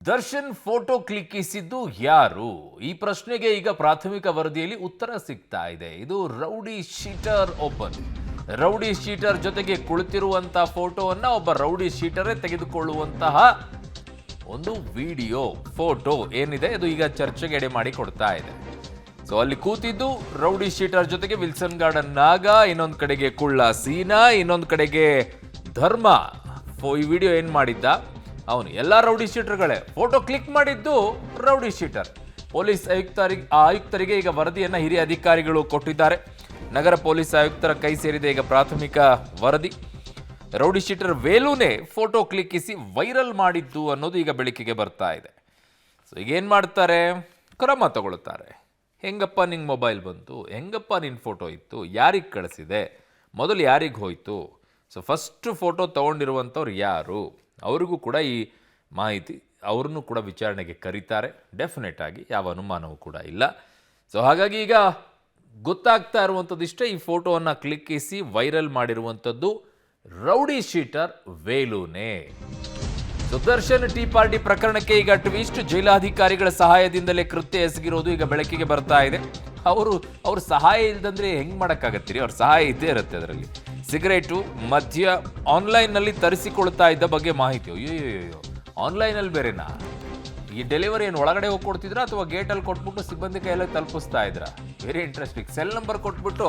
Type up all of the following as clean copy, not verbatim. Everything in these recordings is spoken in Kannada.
ದರ್ಶನ್ ಫೋಟೋ ಕ್ಲಿಕ್ಕಿಸಿದ್ದು ಯಾರು? ಈ ಪ್ರಶ್ನೆಗೆ ಈಗ ಪ್ರಾಥಮಿಕ ವರದಿಯಲ್ಲಿ ಉತ್ತರ ಸಿಗ್ತಾ ಇದೆ. ಇದು ರೌಡಿ ಶೀಟರ್ ರೌಡಿ ಶೀಟರ್ ಜೊತೆಗೆ ಕುಳಿತಿರುವಂತಹ ಫೋಟೋವನ್ನ ಒಬ್ಬ ರೌಡಿ ಶೀಟರೇ ತೆಗೆದುಕೊಳ್ಳುವಂತಹ ಒಂದು ವಿಡಿಯೋ ಫೋಟೋ ಏನಿದೆ ಇದು ಈಗ ಚರ್ಚೆಗೆ ಎಡೆ ಮಾಡಿ ಕೊಡ್ತಾ ಇದೆ. ಸೊ ಅಲ್ಲಿ ಕೂತಿದ್ದು ರೌಡಿ ಶೀಟರ್ ಜೊತೆಗೆ ವಿಲ್ಸನ್ ಗಾರ್ಡನ್ ನಾಗ, ಇನ್ನೊಂದು ಕಡೆಗೆ ಕುಳ್ಳ ಸೀನಾ, ಇನ್ನೊಂದು ಕಡೆಗೆ ಧರ್ಮ. ಈ ವಿಡಿಯೋ ಏನ್ ಮಾಡಿದ್ದ ಅವನು. ಎಲ್ಲ ರೌಡಿ ಶೀಟರ್ಗಳೇ. ಫೋಟೋ ಕ್ಲಿಕ್ ಮಾಡಿದ್ದು ರೌಡಿ ಶೀಟರ್. ಪೊಲೀಸ್ ಆಯುಕ್ತರಿಗೆ ಈಗ ವರದಿಯನ್ನ ಹಿರಿಯ ಅಧಿಕಾರಿಗಳು ಕೊಟ್ಟಿದ್ದಾರೆ. ನಗರ ಪೊಲೀಸ್ ಆಯುಕ್ತರ ಕೈ ಸೇರಿದೆ ಈಗ ಪ್ರಾಥಮಿಕ ವರದಿ. ರೌಡಿ ಶೀಟರ್ ವೇಲುನೇ ಫೋಟೋ ಕ್ಲಿಕ್ಕಿಸಿ ವೈರಲ್ ಮಾಡಿದ್ದು ಅನ್ನೋದು ಈಗ ಬೆಳಕಿಗೆ ಬರ್ತಾ ಇದೆ. ಸೊ ಈಗ ಏನ್ ಮಾಡ್ತಾರೆ? ಕ್ರಮ ತಗೊಳ್ತಾರೆ. ಹೆಂಗಪ್ಪ ನಿಂಗೆ ಮೊಬೈಲ್ ಬಂತು, ಹೆಂಗಪ್ಪ ನಿನ್ನ ಫೋಟೋ ಇತ್ತು, ಯಾರಿಗೆ ಕಳಿಸಿದೆ, ಮೊದಲು ಯಾರಿಗೆ ಹೋಯ್ತು, ಸೊ ಫಸ್ಟ್ ಫೋಟೋ ತಗೊಂಡಿರುವಂಥವ್ರು ಯಾರು, ಅವ್ರಿಗೂ ಕೂಡ ಈ ಮಾಹಿತಿ, ಅವ್ರನ್ನೂ ಕೂಡ ವಿಚಾರಣೆಗೆ ಕರೀತಾರೆ. ಡೆಫಿನೆಟ್ ಆಗಿ ಯಾವ ಅನುಮಾನವೂ ಕೂಡ ಇಲ್ಲ. ಸೊ ಹಾಗಾಗಿ ಈಗ ಗೊತ್ತಾಗ್ತಾ ಇರುವಂಥದ್ದು ಇಷ್ಟೇ, ಈ ಫೋಟೋವನ್ನು ಕ್ಲಿಕ್ಕಿಸಿ ವೈರಲ್ ಮಾಡಿರುವಂಥದ್ದು ರೌಡಿ ಶೀಟರ್ ವೇಲುನೇ. ಸುದರ್ಶನ್ ಟೀ ಪಾರ್ಟಿ ಪ್ರಕರಣಕ್ಕೆ ಈಗ ಟ್ವಿಸ್ಟ್. ಜೈಲಾಧಿಕಾರಿಗಳ ಸಹಾಯದಿಂದಲೇ ಕೃತ್ಯ ಎಸಗಿರೋದು ಈಗ ಬೆಳಕಿಗೆ ಬರ್ತಾ ಇದೆ. ಅವ್ರ ಸಹಾಯ ಇಲ್ದಂದ್ರೆ ಹೆಂಗ್ ಮಾಡೋಕ್ಕಾಗತ್ತೀರಿ? ಅವ್ರ ಸಹಾಯ ಇದ್ದೇ ಇರುತ್ತೆ. ಅದರಲ್ಲಿ ಸಿಗರೇಟು, ಮದ್ಯ ಆನ್ಲೈನ್ನಲ್ಲಿ ತರಿಸಿಕೊಳ್ತಾ ಇದ್ದ ಬಗ್ಗೆ ಮಾಹಿತಿ. ಅಯ್ಯೋ, ಆನ್ಲೈನಲ್ಲಿ ಬೇರೆನಾ? ಈ ಡೆಲಿವರಿ ಏನು ಒಳಗಡೆ ಹೋಗಿ ಕೊಡ್ತಿದ್ರಾ ಅಥವಾ ಗೇಟಲ್ಲಿ ಕೊಟ್ಬಿಟ್ಟು ಸಿಬ್ಬಂದಿ ಕೈಯಲ್ಲಿ ತಲುಪಿಸ್ತಾ ಇದ್ರಾ? Very interesting. ಸೆಲ್ ನಂಬರ್ ಕೊಟ್ಬಿಟ್ಟು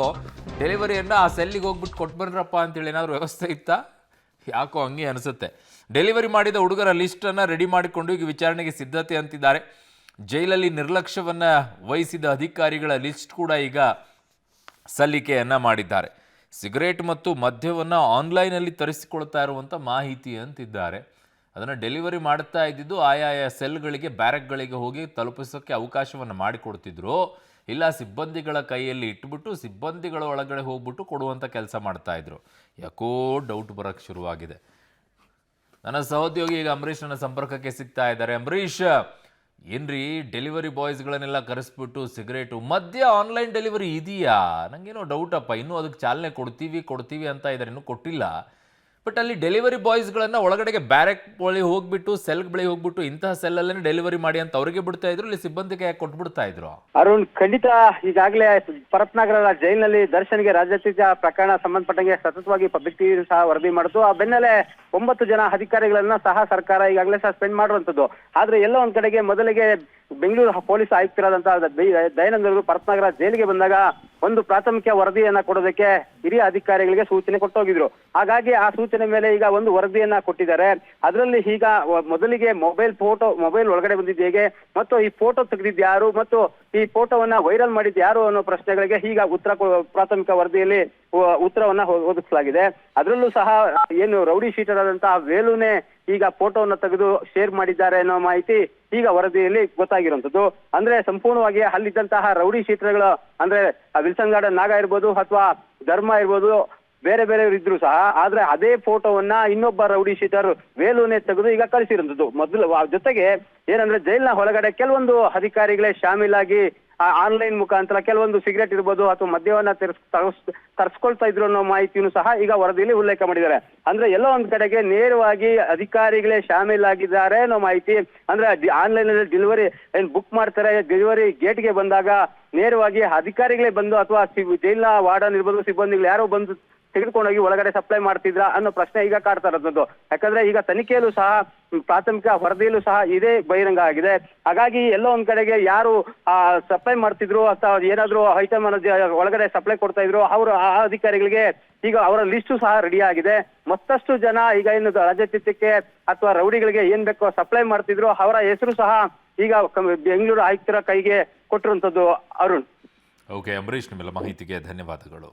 ಡೆಲಿವರಿಯನ್ನು ಆ ಸೆಲ್ಲಿಗೆ ಹೋಗ್ಬಿಟ್ಟು ಕೊಟ್ಟು ಬಂದ್ರಪ್ಪ ಅಂತೇಳಿ ಏನಾದರೂ ವ್ಯವಸ್ಥೆ ಇತ್ತಾ? ಯಾಕೋ ಹಂಗೆ ಅನಿಸುತ್ತೆ. ಡೆಲಿವರಿ ಮಾಡಿದ ಹುಡುಗರ ಲಿಸ್ಟನ್ನು ರೆಡಿ ಮಾಡಿಕೊಂಡು ಈಗ ವಿಚಾರಣೆಗೆ ಸಿದ್ಧತೆ ಅಂತಿದ್ದಾರೆ. ಜೈಲಲ್ಲಿ ನಿರ್ಲಕ್ಷ್ಯವನ್ನು ವಹಿಸಿದ ಅಧಿಕಾರಿಗಳ ಲಿಸ್ಟ್ ಕೂಡ ಈಗ ಸಲ್ಲಿಕೆಯನ್ನು ಮಾಡಿದ್ದಾರೆ. ಸಿಗರೇಟ್ ಮತ್ತು ಮದ್ಯವನ್ನು ಆನ್ಲೈನಲ್ಲಿ ತರಿಸಿಕೊಳ್ತಾ ಇರುವಂಥ ಮಾಹಿತಿ ಅಂತಿದ್ದಾರೆ. ಅದನ್ನು ಡೆಲಿವರಿ ಮಾಡ್ತಾ ಇದ್ದಿದ್ದು ಆಯಾಯ ಸೆಲ್ಗಳಿಗೆ, ಬ್ಯಾರಕ್ಗಳಿಗೆ ಹೋಗಿ ತಲುಪಿಸೋಕ್ಕೆ ಅವಕಾಶವನ್ನು ಮಾಡಿಕೊಡ್ತಿದ್ರು. ಇಲ್ಲ ಸಿಬ್ಬಂದಿಗಳ ಕೈಯಲ್ಲಿ ಇಟ್ಬಿಟ್ಟು ಸಿಬ್ಬಂದಿಗಳ ಒಳಗಡೆ ಹೋಗ್ಬಿಟ್ಟು ಕೊಡುವಂಥ ಕೆಲಸ ಮಾಡ್ತಾಯಿದ್ರು. ಯಾಕೋ ಡೌಟ್ ಬರೋಕ್ಕೆ ಶುರುವಾಗಿದೆ. ನನ್ನ ಸಹೋದ್ಯೋಗಿ ಈಗ ಅಂಬರೀಷ್ ನನ್ನ ಸಂಪರ್ಕಕ್ಕೆ ಸಿಗ್ತಾ ಇದ್ದಾರೆ. ಅಂಬರೀಷ್, ಏನ್ರಿ ಡೆಲಿವರಿ ಬಾಯ್ಸ್ಗಳನ್ನೆಲ್ಲ ಕರೆಸ್ಬಿಟ್ಟು ಸಿಗರೇಟು, ಮದ್ಯ ಆನ್ಲೈನ್ ಡೆಲಿವರಿ ಇದೆಯಾ? ನನಗೇನೋ ಡೌಟಪ್ಪ. ಇನ್ನೂ ಅದಕ್ಕೆ ಚಾಲನೆ ಕೊಡ್ತೀವಿ ಅಂತ ಇದ್ದಾರೆ, ಇನ್ನೂ ಕೊಟ್ಟಿಲ್ಲ. ಬಟ್ ಅಲ್ಲಿ ಡೆಲಿವರಿ ಬಾಯ್ಸ್ಗಳನ್ನು ಒಳಗಡೆಗೆ ಬ್ಯಾರೆಕ್ ಬಳಿ ಹೋಗ್ಬಿಟ್ಟು ಸೆಲ್ ಬಳಿ ಹೋಗ್ಬಿಟ್ಟು ಇಂತಹ ಸೆಲ್ಲಲ್ಲೇ ಡೆಲಿವರಿ ಮಾಡಿ ಅಂತ ಅವರಿಗೆ ಬಿಡ್ತಾ ಇದ್ರು, ಇಲ್ಲಿ ಸಿಬ್ಬಂದಿಗೆ ಕೊಟ್ಬಿಡ್ತಾ ಇದ್ರು. ಅರುಣ್, ಖಂಡಿತ ಈಗಾಗಲೇ ಪರತ್ನಗರ ಜೈಲಿನಲ್ಲಿ ದರ್ಶನ್ಗೆ ರಾಜ್ಯಾತೀತ ಪ್ರಕರಣ ಸಂಬಂಧಪಟ್ಟಂಗೆ ಸತತವಾಗಿ ಪಬ್ಲಿಕ್ ಟಿವಿ ಸಹ ವರದಿ ಮಾಡಿತು. ಆ ಬೆನ್ನಲ್ಲೇ 9 ಜನ ಅಧಿಕಾರಿಗಳನ್ನ ಸಹ ಸರ್ಕಾರ ಈಗಾಗಲೇ ಸಸ್ಪೆಂಡ್ ಮಾಡುವಂಥದ್ದು. ಆದ್ರೆ ಎಲ್ಲೋ ಒಂದ್ ಕಡೆಗೆ ಮೊದಲಿಗೆ ಬೆಂಗಳೂರು ಪೊಲೀಸ್ ಆಯುಕ್ತರಾದಂತಹ ದಯಾನಂದರು ಪರತ್ನಗರ ಜೈಲಿಗೆ ಬಂದಾಗ ಒಂದು ಪ್ರಾಥಮಿಕ ವರದಿಯನ್ನ ಕೊಡೋದಕ್ಕೆ ಹಿರಿಯ ಅಧಿಕಾರಿಗಳಿಗೆ ಸೂಚನೆ ಕೊಟ್ಟೋಗಿದ್ರು. ಹಾಗಾಗಿ ಆ ಸೂಚನೆ ಮೇಲೆ ಈಗ ಒಂದು ವರದಿಯನ್ನ ಕೊಟ್ಟಿದ್ದಾರೆ. ಅದರಲ್ಲಿ ಈಗ ಮೊದಲಿಗೆ ಮೊಬೈಲ್ ಒಳಗಡೆ ಬಂದಿದ್ದು ಹೇಗೆ, ಮತ್ತು ಈ ಫೋಟೋ ತೆಗೆದಿದ್ದು ಯಾರು, ಮತ್ತು ಈ ಫೋಟೋವನ್ನ ವೈರಲ್ ಮಾಡಿದ್ದು ಯಾರು ಅನ್ನೋ ಪ್ರಶ್ನೆಗಳಿಗೆ ಈಗ ಪ್ರಾಥಮಿಕ ವರದಿಯಲ್ಲಿ ಉತ್ತರವನ್ನ ಒದಗಿಸಲಾಗಿದೆ. ಅದರಲ್ಲೂ ಸಹ ಏನು ರೌಡಿ ಶೀಟರ್ ಆದಂತಹ ವೇಲುನೇ ಈಗ ಫೋಟೋವನ್ನ ತೆಗೆದು ಶೇರ್ ಮಾಡಿದ್ದಾರೆ ಅನ್ನೋ ಮಾಹಿತಿ ಈಗ ವರದಿಯಲ್ಲಿ ಗೊತ್ತಾಗಿರುವಂತದ್ದು. ಅಂದ್ರೆ ಸಂಪೂರ್ಣವಾಗಿ ಅಲ್ಲಿದ್ದಂತಹ ರೌಡಿ ಶೀಟರ್ಗಳು, ಅಂದ್ರೆ ವಿಲ್ಸನ್ ಗಾರ್ಡನ್ ನಾಗ ಇರ್ಬೋದು ಅಥವಾ ಧರ್ಮ ಇರ್ಬೋದು, ಬೇರೆ ಇದ್ರು ಸಹ, ಆದ್ರೆ ಅದೇ ಫೋಟೋವನ್ನ ಇನ್ನೊಬ್ಬ ರೌಡಿ ಶೀಟರ್ ವೇಲುನೇ ತೆಗೆದು ಈಗ ಕಳಿಸಿರುವಂತದ್ದು. ಮೊದಲು ಜೊತೆಗೆ ಏನಂದ್ರೆ ಜೈಲಿನ ಒಳಗಡೆ ಕೆಲವೊಂದು ಅಧಿಕಾರಿಗಳೇ ಶಾಮೀಲಾಗಿ ಆನ್ಲೈನ್ ಮುಖಾಂತರ ಕೆಲವೊಂದು ಸಿಗರೇಟ್ ಇರ್ಬೋದು ಅಥವಾ ಮದ್ಯವನ್ನ ತರಿಸ್ಕೊಳ್ತಾ ಇದ್ರು ಅನ್ನೋ ಮಾಹಿತಿಯನ್ನು ಸಹ ಈಗ ವರದಿಯಲ್ಲಿ ಉಲ್ಲೇಖ ಮಾಡಿದ್ದಾರೆ. ಅಂದ್ರೆ ಎಲ್ಲೋ ಒಂದ್ ಕಡೆಗೆ ನೇರವಾಗಿ ಅಧಿಕಾರಿಗಳೇ ಶಾಮೀಲಾಗಿದ್ದಾರೆ ಅನ್ನೋ ಮಾಹಿತಿ. ಅಂದ್ರೆ ಆನ್ಲೈನ್ ಅಲ್ಲಿ ಡೆಲಿವರಿ ಏನ್ ಬುಕ್ ಮಾಡ್ತಾರೆ, ಡೆಲಿವರಿ ಗೇಟ್ಗೆ ಬಂದಾಗ ನೇರವಾಗಿ ಅಧಿಕಾರಿಗಳೇ ಬಂದು ಅಥವಾ ಜೈಲಿನ ವಾರ್ಡನ್ ಇರ್ಬೋದು, ಸಿಬ್ಬಂದಿಗಳು ಯಾರೋ ಬಂದು ತೆಗೆದುಕೊಂಡೋಗಿ ಒಳಗಡೆ ಸಪ್ಲೈ ಮಾಡ್ತಿದ್ರ ಅನ್ನೋ ಪ್ರಶ್ನೆ ಈಗ ಕಾಡ್ತಾ ಇರೋದು. ಯಾಕಂದ್ರೆ ಈಗ ತನಿಖೆಯಲ್ಲೂ ಸಹ ಪ್ರಾಥಮಿಕ ವರದಿಯಲ್ಲೂ ಸಹ ಇದೇ ಬಹಿರಂಗ ಆಗಿದೆ. ಹಾಗಾಗಿ ಎಲ್ಲೋ ಒಂದ್ ಕಡೆಗೆ ಯಾರು ಸಪ್ಲೈ ಮಾಡ್ತಿದ್ರು ಅಥವಾ ಏನಾದ್ರು ಐಟಮ್ ಒಳಗಡೆ ಸಪ್ಲೈ ಕೊಡ್ತಾ ಇದ್ರು ಆ ಅಧಿಕಾರಿಗಳಿಗೆ ಈಗ ಅವರ ಲಿಸ್ಟು ಸಹ ರೆಡಿ ಆಗಿದೆ. ಮತ್ತಷ್ಟು ಜನ ಈಗ ಇನ್ನು ರಾಜ್ಯಾತೀತಕ್ಕೆ ಅಥವಾ ರೌಡಿಗಳಿಗೆ ಏನ್ ಬೇಕೋ ಸಪ್ಲೈ ಮಾಡ್ತಿದ್ರು ಅವರ ಹೆಸರು ಸಹ ಈಗ ಬೆಂಗಳೂರು ಆಯುಕ್ತರ ಕೈಗೆ ಕೊಟ್ಟಿರುವಂತದ್ದು. ಅರುಣ್. ಓಕೆ ಅಂಬರೀಷ್, ನಿಮ್ಮೆಲ್ಲ ಮಾಹಿತಿಗೆ ಧನ್ಯವಾದಗಳು.